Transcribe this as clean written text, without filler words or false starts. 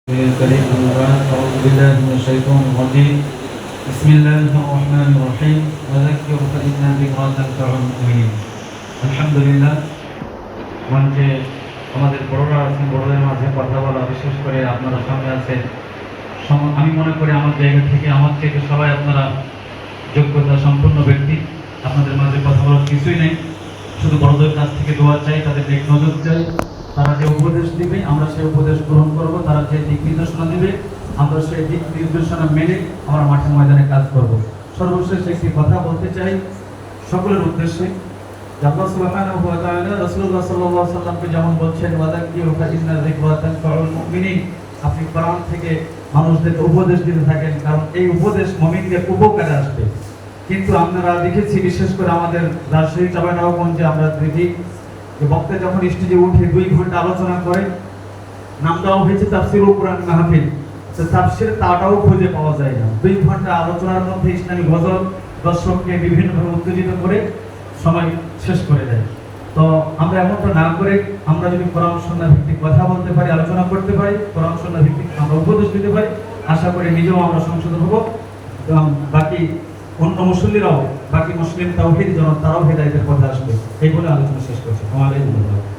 الكريم أما بعد أعوذ بالله من الشيطان الرجيم بسم الله الرحمن الرحيم وذكر فإن الذكرى تنفع المؤمنين الحمد لله মঞ্চে আমাদের বড়রা আছেন, বড়দের মাঝে কথা বলা, বিশেষ করে আপনারা সামনে আছেন। আমি মনে করি আমার জায়গা থেকে আমার থেকে সবাই আপনারা যোগ্যতা সম্পন্ন ব্যক্তি। আপনাদের মাঝে কথা বলার কিছুই নেই, শুধু বড়দের কাছ থেকে দোয়া চাই, তাদের দিক নজর চাই। তারা যে উপদেশ দিবে আমরা সেই উপদেশ গ্রহণ করব, তারা যে দিক নির্দেশনা দিবে আমরা সেই দিক নির্দেশনা মেনে আমরা মাঠে ময়দানে কাজ করব। সর্বশেষ একটি কথা বলতে চাই সকলের উদ্দেশ্যে। আল্লাহ সুবহানাহু ওয়া তাআলা রাসূলুল্লাহ সাল্লাল্লাহু আলাইহি ওয়াসাল্লামকে যেমন বলছেন ওয়াযাক্কিরু ফাইন্না যিকরা তানফাউল মুমিনিন, আপনি কোরআন থেকে মানুষদেরকে উপদেশ দিতে থাকেন, কারণ এই উপদেশ মুমিনদের উপকারে আসবে। কিন্তু আমরা দেখেছি বিশেষ করে আমাদের রাজশাহী চাঁপাইনবাবগঞ্জে আমরা দেখি বক্তা যখন স্টেজে উঠে 2 ঘন্টা আলোচনা করে, নাম দেওয়া হয়েছে তাফসীরুল কুরআন মাহফিল, তো তাফসীর তাটাও খুঁজে পাওয়া যায় না। 2 ঘন্টা আলোচনার মধ্যে ইসলামী গজল দর্শককে বিভিন্নভাবে উত্তেজিত করে সময় শেষ করে দেয়। তো আমরা এমনটা না করে আমরা যদি কোরআন সুন্নাহ ভিত্তিক কথা বলতে পারি, আলোচনা করতে পারি, কোরআন সুন্নাহ ভিত্তিক আমরা উপদেশ দিতে পারি, আশা করি নিজেও আমরা সংশোধন হব এবং বাকি অন্য মুসল্লিরাও, বাকি মুসলিম তাওহীদ জন তারাও হেদায়েতের পথে আসবে। এই বলে আলোচনা শেষ করছি। ওয়া আলাইকুম আসসালাম।